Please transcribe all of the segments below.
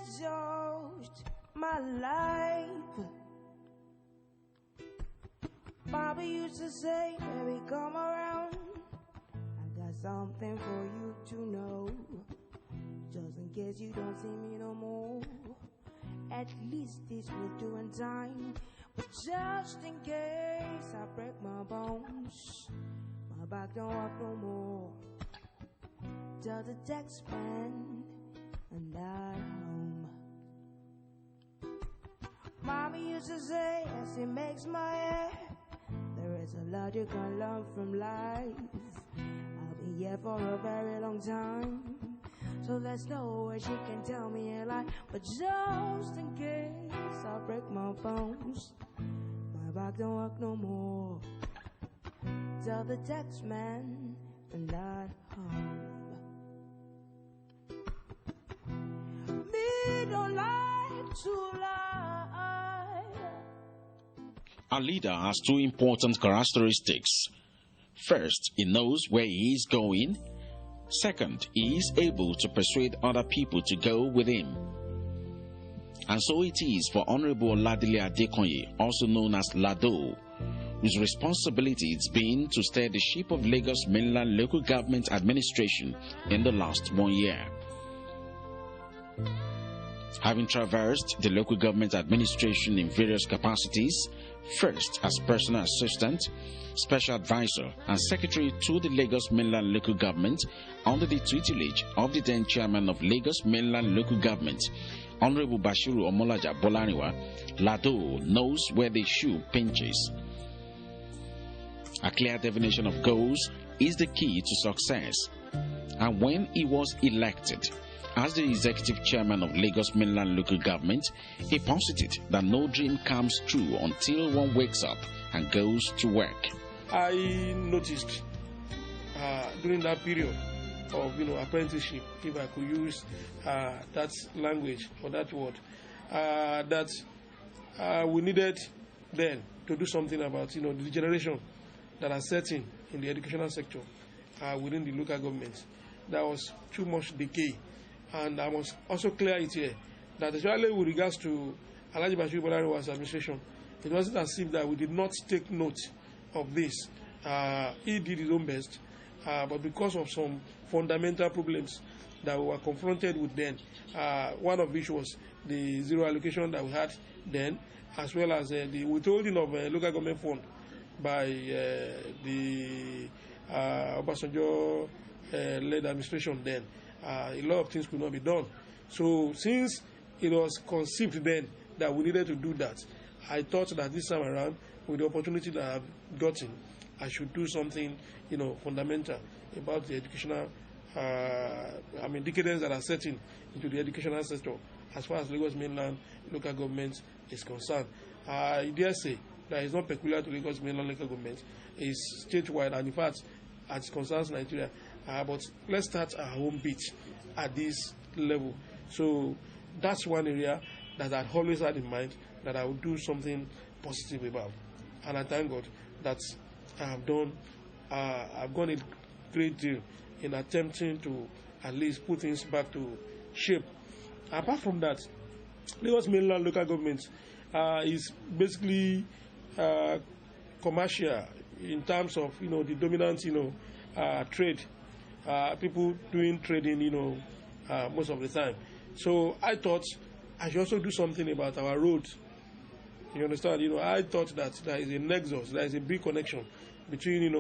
exhaust my life. Bobby used to say, baby, come around. I got something for you to know. Just in case you don't see me no more. At least this will do in time. But just in case I break my bones, my back don't work no more. Tell the text man I'm not home. Mommy used to say, as it makes my hair, there is a lot you can learn from life. I'll be here for a very long time, so there's no way she can tell me a lie. But just in case I break my bones, my back don't work no more. Tell the text man I'm not home. Me don't like to lie. A leader has two important characteristics. First, he knows where he is going. Second, he is able to persuade other people to go with him. And so it is for Honorable Oladele Adekanye, also known as Lado, whose responsibility it's been to steer the ship of Lagos Mainland Local Government Administration in the last 1 year. Having traversed the local government administration in various capacities, first as personal assistant, special advisor, and secretary to the Lagos Mainland Local Government under the tutelage of the then chairman of Lagos Mainland Local Government, Honorable Bashiru Omolaja Bolaniwa, Lado knows where the shoe pinches. A clear definition of goals is the key to success. And when he was elected as the executive chairman of Lagos Mainland Local Government, he posited that no dream comes true until one wakes up and goes to work. I noticed during that period of apprenticeship, if I could use that language or that word, that we needed then to do something about the degeneration that are setting in the educational sector within the local government. There was too much decay. And I must also clear it here that especially with regards to Alhaji Bashiru Bolaniwa's administration, it wasn't as if that we did not take note of this. He did his own best, but because of some fundamental problems that we were confronted with then, one of which was the zero allocation that we had then, as well as the withholding of local government fund by the Obasanjo-led administration then. A lot of things could not be done. So since it was conceived then that we needed to do that, I thought that this time around, with the opportunity that I've gotten, I should do something, fundamental about the educational, decadence that are setting into the educational sector as far as Lagos Mainland local government is concerned. I dare say that it's not peculiar to Lagos Mainland local government. It's statewide, and in fact, as it concerns Nigeria. But let's start our home beat at this level. So that's one area that I'd always had in mind that I would do something positive about. And I thank God that I've gone a great deal in attempting to at least put things back to shape. Apart from that, Lagos Mainland local government is basically commercial in terms of the dominant trade. People doing trading, most of the time. So I thought I should also do something about our roads. You understand? I thought that there is a nexus, there is a big connection between,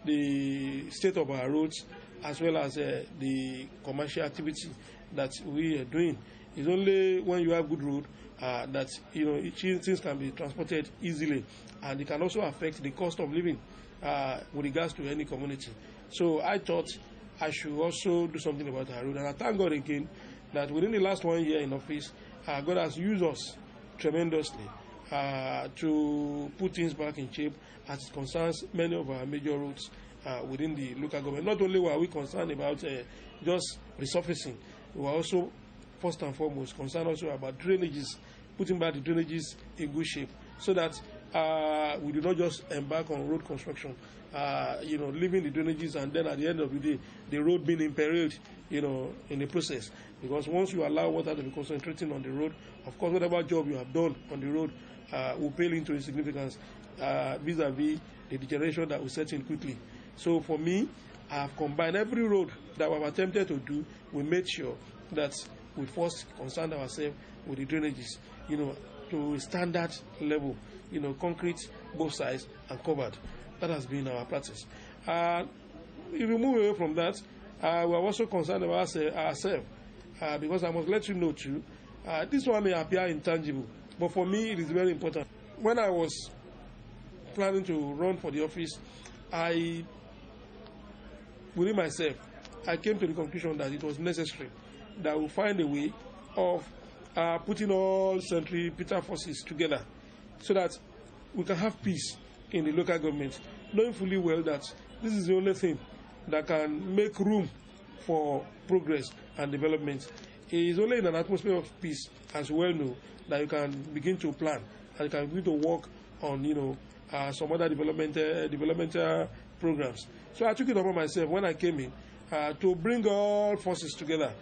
the state of our roads as well as the commercial activity that we are doing. It's only when you have good road that things can be transported easily, and it can also affect the cost of living with regards to any community. So I thought I should also do something about our road, and I thank God again that within the last 1 year in office, God has used us tremendously to put things back in shape as it concerns many of our major roads within the local government. Not only were we concerned about just resurfacing, we were also first and foremost concerned also about drainages, putting back the drainages in good shape, so that we do not just embark on road construction, leaving the drainages and then at the end of the day, the road being imperiled, in the process. Because once you allow water to be concentrating on the road, of course, whatever job you have done on the road will pale into insignificance vis-a-vis the degeneration that will set in quickly. So for me, I have combined every road that we have attempted to do. We made sure that we first concerned ourselves with the drainages, to a standard level, concrete, both sides, and covered. That has been our practice. If we move away from that, we are also concerned about ourselves, because I must let you know too, this one may appear intangible, but for me it is very important. When I was planning to run for the office, within myself, I came to the conclusion that it was necessary that we find a way of putting all centripetal forces together so that we can have peace in the local government, knowing fully well that this is the only thing that can make room for progress and development. It is only in an atmosphere of peace, as you well know, that you can begin to plan and you can begin to work on, some other developmental programs. So I took it upon myself when I came in to bring all forces together,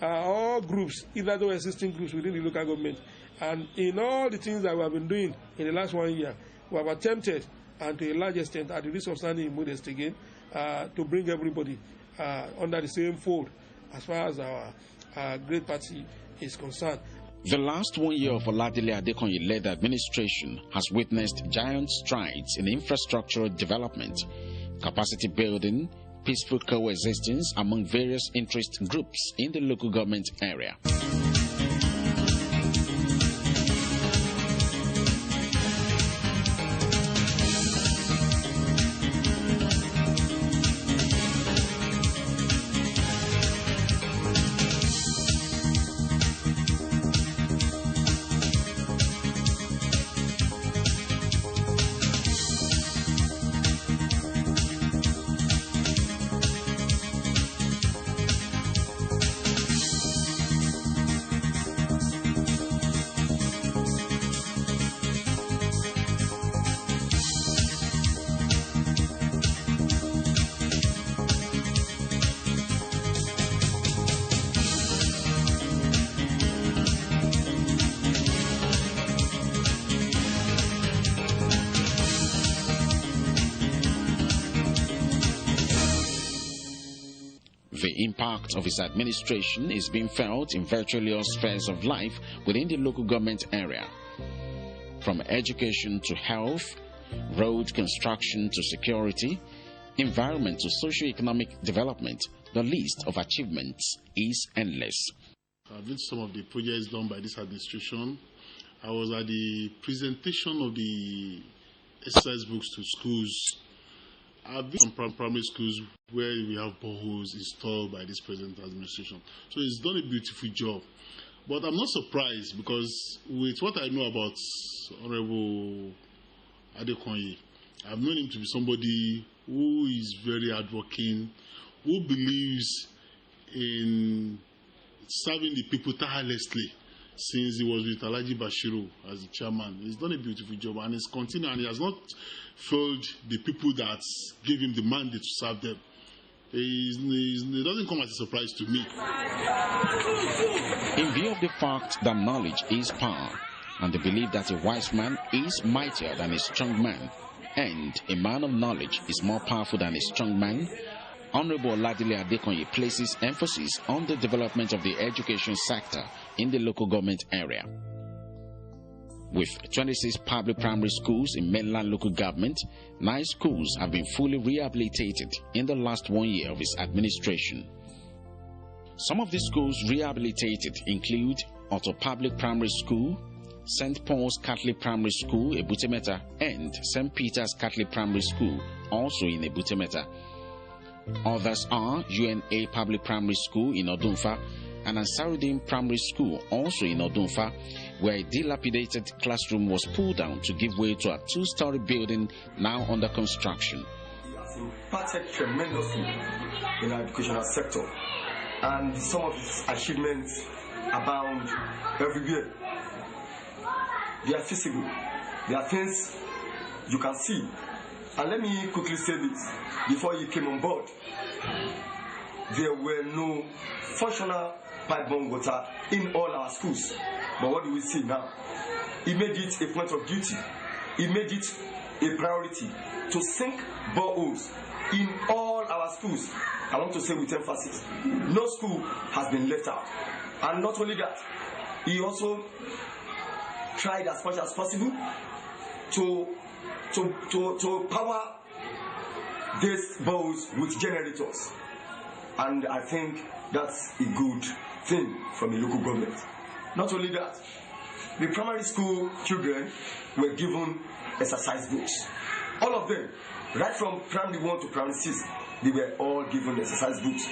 all groups, either those existing groups within the local government. And in all the things that we have been doing in the last 1 year, we have attempted, and to a large extent, at the risk of sounding modest again, to bring everybody under the same fold as far as our great party is concerned. The last 1 year of Oladele Adekanye-led administration has witnessed giant strides in infrastructural development, capacity building, peaceful coexistence among various interest groups in the local government area. The impact of his administration is being felt in virtually all spheres of life within the local government area, from education to health, road construction to security, environment to socio-economic development. The list of achievements is endless. I've been to some of the projects done by this administration. I was at the presentation of the exercise books to schools. I've been to some primary schools where we have boreholes installed by this present administration. So it's done a beautiful job. But I'm not surprised, because with what I know about Honorable Adekanye, I've known him to be somebody who is very hardworking, who believes in serving the people tirelessly. Since he was with Alhaji Bashiru as the chairman, he's done a beautiful job, and he's continuing, and he has not failed the people that give him the mandate to serve them. It doesn't come as a surprise to me. In view of the fact that knowledge is power, and the belief that a wise man is mightier than a strong man, and a man of knowledge is more powerful than a strong man, Honorable Oladele Adekanye places emphasis on the development of the education sector in the local government area. With 26 public primary schools in mainland local government, 9 schools have been fully rehabilitated in the last 1 year of his administration. Some of the schools rehabilitated include Otto Public Primary School, St. Paul's Catholic Primary School, Ebutemeta, and St. Peter's Catholic Primary School, also in Ebutemeta. Others are UNA Public Primary School in Odunfa and Ansarudin Primary School, also in Odunfa, where a dilapidated classroom was pulled down to give way to a 2-story building now under construction. He has impacted tremendously in our educational sector, and some of his achievements abound everywhere. They are feasible. They are things you can see. And let me quickly say this, before you came on board, there were no functional pipe-borne water in all our schools. But what do we see now? He made it a point of duty. He made it a priority to sink boreholes in all our schools. I want to say with emphasis, no school has been left out. And not only that, he also tried as much as possible to power these boreholes with generators. And I think that's a good thing from the local government. Not only that, the primary school children were given exercise books. All of them, right from primary 1 to primary 6, they were all given exercise books.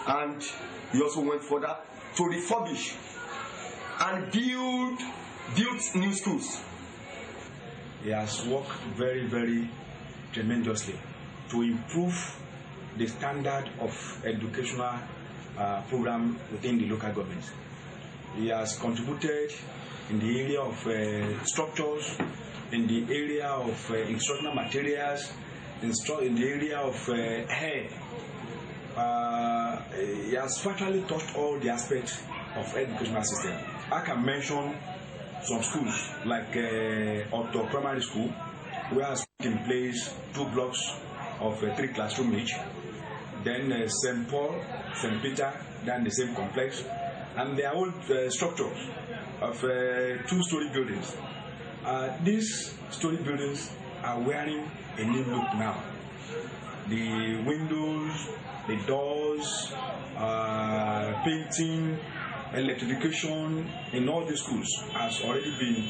And he also went further to refurbish and build new schools. He has worked very, very tremendously to improve the standard of educational program within the local government. He has contributed in the area of structures, in the area of instructional materials, in the area of hair. He has virtually touched all the aspects of educational system. I can mention some schools like Otto Primary School, where has in place 2 blocks of 3 classrooms each. Then St. Paul, St. Peter, then the same complex, and their old structures of 2-story buildings. These story buildings are wearing a new look now. The windows, the doors, painting, electrification in all the schools has already been